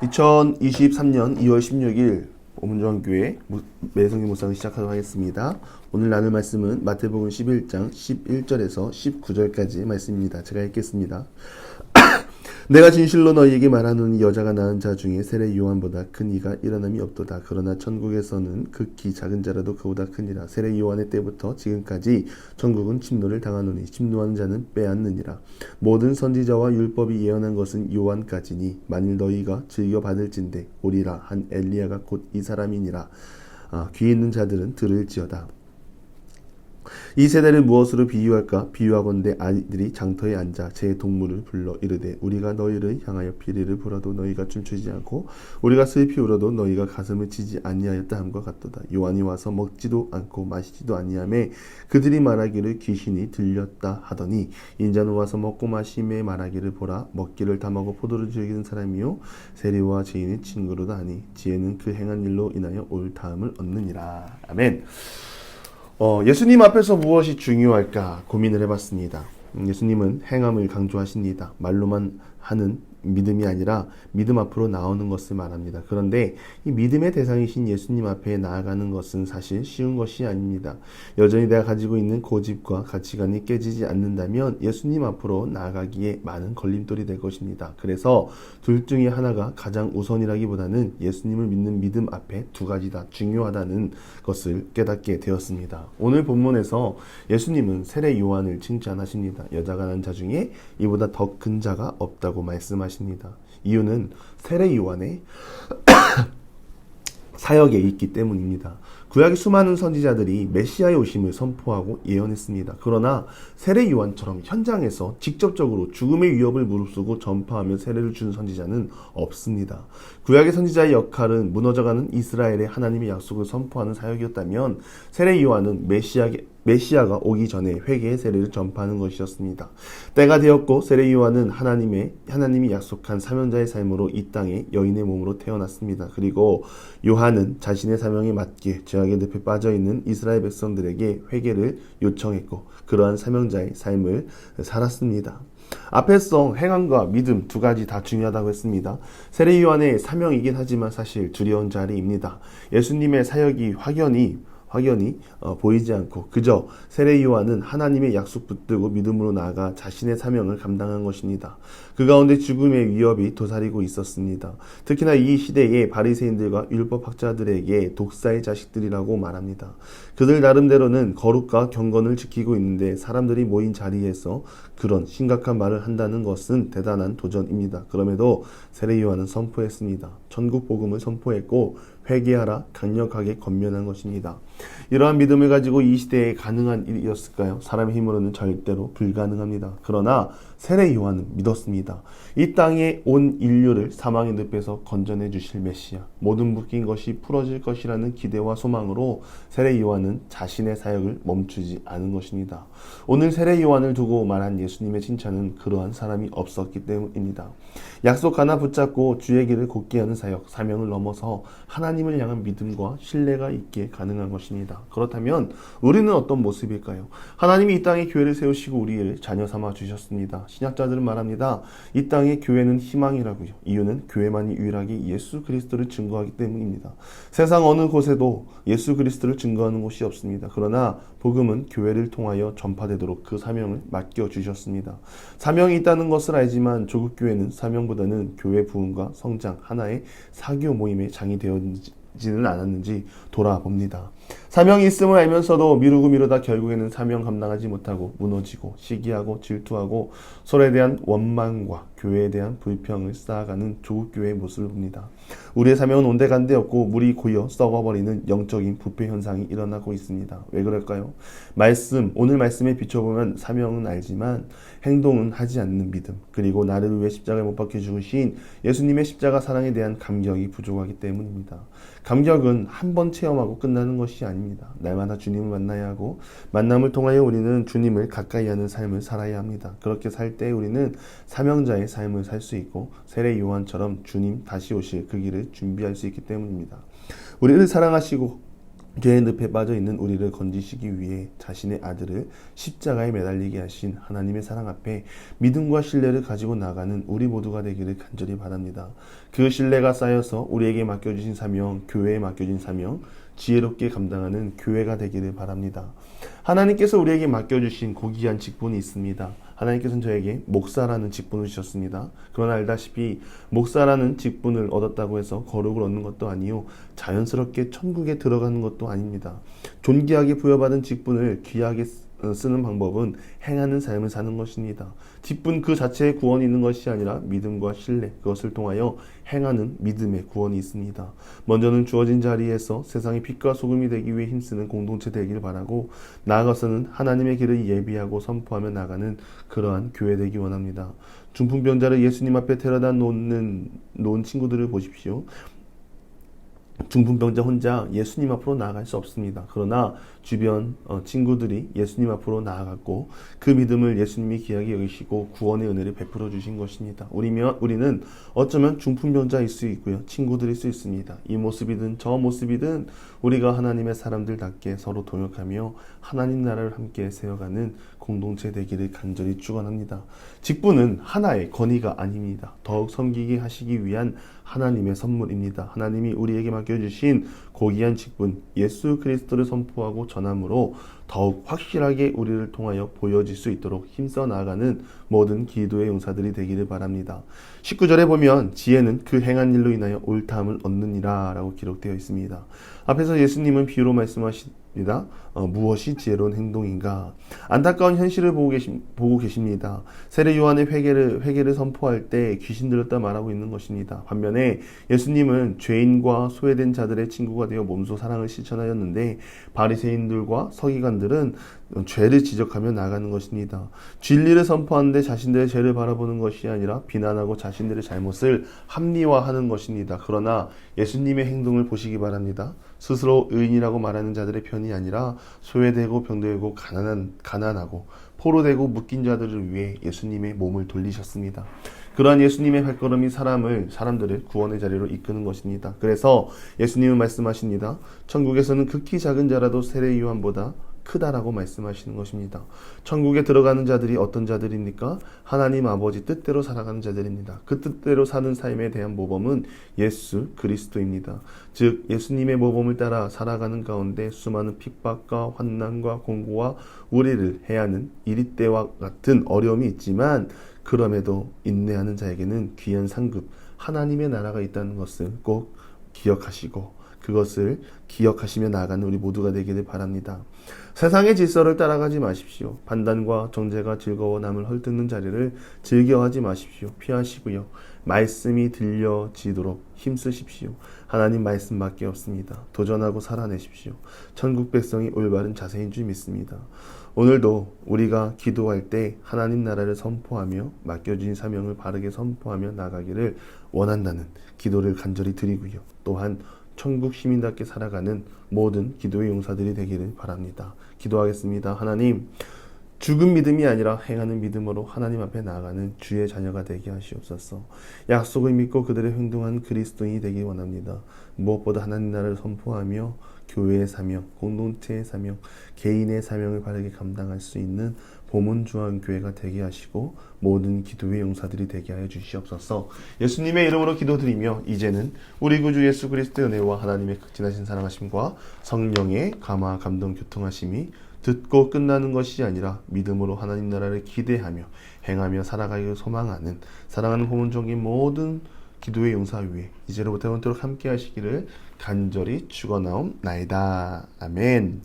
2023년 2월 16일 오문정교회 매성기 묵상을 시작하도록 하겠습니다. 오늘 나눌 말씀은 마태복음 11장 11절에서 19절까지 말씀입니다. 제가 읽겠습니다. 내가 진실로 너희에게 말하노니 여자가 낳은 자 중에 세례 요한보다 큰 이가 일어남이 없도다. 그러나 천국에서는 극히 작은 자라도 그보다 크니라. 세례 요한의 때부터 지금까지 천국은 침노를 당하노니 침노하는 자는 빼앗느니라. 모든 선지자와 율법이 예언한 것은 요한까지니 만일 너희가 즐겨 받을진대 오리라 한 엘리야가 곧 이 사람이니라. 귀 있는 자들은 들을지어다. 이 세대를 무엇으로 비유할까? 비유하건대 아이들이 장터에 앉아 제 동물을 불러 이르되 우리가 너희를 향하여 피리를 불어도 너희가 춤추지 않고 우리가 슬피 울어도 너희가 가슴을 치지 아니하였다 함과 같도다. 요한이 와서 먹지도 않고 마시지도 아니하매 그들이 말하기를 귀신이 들렸다 하더니 인자는 와서 먹고 마심에 말하기를 보라 먹기를 탐하고 포도를 즐기는 사람이요 세리와 죄인의 친구로다 하니 지혜는 그 행한 일로 인하여 올 다음을 얻느니라. 아멘. 예수님 앞에서 무엇이 중요할까 고민을 해봤습니다. 예수님은 행함을 강조하십니다. 말로만 하는 믿음이 아니라 믿음 앞으로 나오는 것을 말합니다. 그런데 이 믿음의 대상이신 예수님 앞에 나아가는 것은 사실 쉬운 것이 아닙니다. 여전히 내가 가지고 있는 고집과 가치관이 깨지지 않는다면 예수님 앞으로 나아가기에 많은 걸림돌이 될 것입니다. 그래서 둘 중에 하나가 가장 우선이라기보다는 예수님을 믿는 믿음 앞에 두 가지 다 중요하다는 것을 깨닫게 되었습니다. 오늘 본문에서 예수님은 세례 요한을 칭찬하십니다. 여자가 낳은 자 중에 이보다 더 큰 자가 없다고 말씀하십니다. 이유는 세례 요한의 사역에 있기 때문입니다. 구약의 수많은 선지자들이 메시아의 오심을 선포하고 예언했습니다. 그러나 세례 요한처럼 현장에서 직접적으로 죽음의 위협을 무릅쓰고 전파하며 세례를 주는 선지자는 없습니다. 구약의 선지자의 역할은 무너져가는 이스라엘의 하나님의 약속을 선포하는 사역이었다면 세례 요한은 메시아가 오기 전에 회개의 세례를 전파하는 것이었습니다. 때가 되었고 세례 요한은 하나님이 약속한 사명자의 삶으로 이 땅에 여인의 몸으로 태어났습니다. 그리고 요한은 자신의 사명에 맞게 죄악의 늪에 빠져있는 이스라엘 백성들에게 회개를 요청했고 그러한 사명자의 삶을 살았습니다. 앞에서 행함과 믿음 두 가지 다 중요하다고 했습니다. 세례 요한의 사명이긴 하지만 사실 두려운 자리입니다. 예수님의 사역이 확연히 보이지 않고 그저 세례 요한은 하나님의 약속 붙들고 믿음으로 나아가 자신의 사명을 감당한 것입니다. 그 가운데 죽음의 위협이 도사리고 있었습니다. 특히나 이 시대의 바리새인들과 율법학자들에게 독사의 자식들이라고 말합니다. 그들 나름대로는 거룩과 경건을 지키고 있는데 사람들이 모인 자리에서 그런 심각한 말을 한다는 것은 대단한 도전입니다. 그럼에도 세례 요한은 선포했습니다. 천국 복음을 선포했고 회개하라 강력하게 권면한 것입니다. 이러한 믿음을 가지고 이 시대에 가능한 일이었을까요? 사람의 힘으로는 절대로 불가능합니다. 그러나 세례 요한은 믿었습니다. 이 땅에 온 인류를 사망의 늪에서 건져내 주실 메시아, 모든 묶인 것이 풀어질 것이라는 기대와 소망으로 세례 요한은 자신의 사역을 멈추지 않은 것입니다. 오늘 세례 요한을 두고 말한 예수님의 칭찬은 그러한 사람이 없었기 때문입니다. 약속 하나 붙잡고 주의 길을 곧게 하는 사역, 사명을 넘어서 하나님을 향한 믿음과 신뢰가 있게 가능한 것입니다. 그렇다면 우리는 어떤 모습일까요? 하나님이 이 땅에 교회를 세우시고 우리를 자녀 삼아 주셨습니다. 신약자들은 말합니다. 이 땅에 교회는 희망이라고요. 이유는 교회만이 유일하게 예수 그리스도를 증거하기 때문입니다. 세상 어느 곳에도 예수 그리스도를 증거하는 곳이 없습니다. 그러나 복음은 교회를 통하여 전파되도록 그 사명을 맡겨주셨습니다. 사명이 있다는 것을 알지만 조국 교회는 사명보다는 교회 부흥과 성장 하나의 사교 모임의 장이 되어지는 않았는지 돌아봅니다. 사명이 있음을 알면서도 미루다 결국에는 사명 감당하지 못하고 무너지고 시기하고 질투하고 서로에 대한 원망과 교회에 대한 불평을 쌓아가는 조국교회의 모습을 봅니다. 우리의 사명은 온데간데 없고 물이 고여 썩어버리는 영적인 부패 현상이 일어나고 있습니다. 왜 그럴까요? 오늘 말씀에 비춰보면 사명은 알지만 행동은 하지 않는 믿음, 그리고 나를 위해 십자가에 못 박혀 죽으신 예수님의 십자가 사랑에 대한 감격이 부족하기 때문입니다. 감격은 한 번 체험하고 끝나는 것이 아닙니다. 날마다 주님을 만나야 하고 만남을 통하여 우리는 주님을 가까이 하는 삶을 살아야 합니다. 그렇게 살 때 우리는 사명자의 삶을 살 수 있고 세례 요한처럼 주님 다시 오실 그 길을 준비할 수 있기 때문입니다. 우리를 사랑하시고 죄의 늪에 빠져 있는 우리를 건지시기 위해 자신의 아들을 십자가에 매달리게 하신 하나님의 사랑 앞에 믿음과 신뢰를 가지고 나가는 우리 모두가 되기를 간절히 바랍니다. 그 신뢰가 쌓여서 우리에게 맡겨주신 사명, 교회에 맡겨진 사명, 지혜롭게 감당하는 교회가 되기를 바랍니다. 하나님께서 우리에게 맡겨주신 고귀한 직분이 있습니다. 하나님께서는 저에게 목사라는 직분을 주셨습니다. 그러나 알다시피 목사라는 직분을 얻었다고 해서 거룩을 얻는 것도 아니요 자연스럽게 천국에 들어가는 것도 아닙니다. 존귀하게 부여받은 직분을 귀하게 쓰는 방법은 행하는 삶을 사는 것입니다. 직분 그 자체에 구원이 있는 것이 아니라 믿음과 신뢰, 그것을 통하여 행하는 믿음의 구원이 있습니다. 먼저는 주어진 자리에서 세상의 빛과 소금이 되기 위해 힘쓰는 공동체 되기를 바라고, 나아가서는 하나님의 길을 예비하고 선포하며 나가는 그러한 교회 되기 원합니다. 중풍병자를 예수님 앞에 데려다 놓은 친구들을 보십시오. 중풍병자 혼자 예수님 앞으로 나아갈 수 없습니다. 그러나 주변 친구들이 예수님 앞으로 나아갔고 그 믿음을 예수님이 귀하게 여기시고 구원의 은혜를 베풀어 주신 것입니다. 우리는 어쩌면 중풍병자일 수 있고요, 친구들일 수 있습니다. 이 모습이든 저 모습이든 우리가 하나님의 사람들답게 서로 동역하며 하나님 나라를 함께 세워가는 공동체 되기를 간절히 축원합니다. 직분은 하나의 권위가 아닙니다. 더욱 섬기게 하시기 위한 하나님의 선물입니다. 하나님이 우리에게 맡겨주신 고귀한 직분, 예수 그리스도를 선포하고 전함으로 더욱 확실하게 우리를 통하여 보여질 수 있도록 힘써 나아가는 모든 기도의 용사들이 되기를 바랍니다. 19절에 보면 지혜는 그 행한 일로 인하여 옳다함을 얻느니라 라고 기록되어 있습니다. 앞에서 예수님은 비유로 말씀하십니다. 무엇이 지혜로운 행동인가? 안타까운 현실을 보고 계십니다. 세례 요한의 회개를 선포할 때 귀신 들렸다 말하고 있는 것입니다. 반면에 예수님은 죄인과 소외된 자들의 친구가 되어 몸소 사랑을 실천하였는데 바리새인들과 서기관들은 죄를 지적하며 나가는 것입니다. 진리를 선포하는데 자신들의 죄를 바라보는 것이 아니라 비난하고 자신들의 잘못을 합리화하는 것입니다. 그러나 예수님의 행동을 보시기 바랍니다. 스스로 의인이라고 말하는 자들의 편이 아니라 소외되고 병들고 가난하고 포로되고 묶인 자들을 위해 예수님의 몸을 돌리셨습니다. 그러한 예수님의 발걸음이 사람들을 구원의 자리로 이끄는 것입니다. 그래서 예수님은 말씀하십니다. 천국에서는 극히 작은 자라도 세례 요한보다 크다라고 말씀하시는 것입니다. 천국에 들어가는 자들이 어떤 자들입니까? 하나님 아버지 뜻대로 살아가는 자들입니다. 그 뜻대로 사는 삶에 대한 모범은 예수 그리스도입니다. 즉 예수님의 모범을 따라 살아가는 가운데 수많은 핍박과 환난과 공고와 우리를 해야 하는 이리때와 같은 어려움이 있지만 그럼에도 인내하는 자에게는 귀한 상급 하나님의 나라가 있다는 것을 꼭 기억하시고 그것을 기억하시며 나아가는 우리 모두가 되기를 바랍니다. 세상의 질서를 따라가지 마십시오. 판단과 정죄가 즐거워 남을 헐뜯는 자리를 즐겨하지 마십시오. 피하시고요. 말씀이 들려지도록 힘쓰십시오. 하나님 말씀밖에 없습니다. 도전하고 살아내십시오. 천국 백성이 올바른 자세인 줄 믿습니다. 오늘도 우리가 기도할 때 하나님 나라를 선포하며 맡겨진 사명을 바르게 선포하며 나가기를 원한다는 기도를 간절히 드리고요. 또한 천국 시민답게 살아가는 모든 기도의 용사들이 되기를 바랍니다. 기도하겠습니다. 하나님, 죽은 믿음이 아니라 행하는 믿음으로 하나님 앞에 나아가는 주의 자녀가 되게 하시옵소서. 약속을 믿고 그들의 행동한 그리스도인이 되기 원합니다. 무엇보다 하나님 나라를 선포하며 교회의 사명, 공동체의 사명, 개인의 사명을 바르게 감당할 수 있는 보문중앙교회가 되게 하시고 모든 기도의 용사들이 되게 하여 주시옵소서. 예수님의 이름으로 기도드리며 이제는 우리 구주 예수 그리스도의 은혜와 하나님의 극진하신 사랑하심과 성령의 감화 감동 교통하심이 듣고 끝나는 것이 아니라 믿음으로 하나님 나라를 기대하며 행하며 살아가기를 소망하는 사랑하는 보문중앙의 모든 기도의 용사 위에 이제로부터 영원토록 함께 하시기를 간절히 축원하옵나이다. 아멘.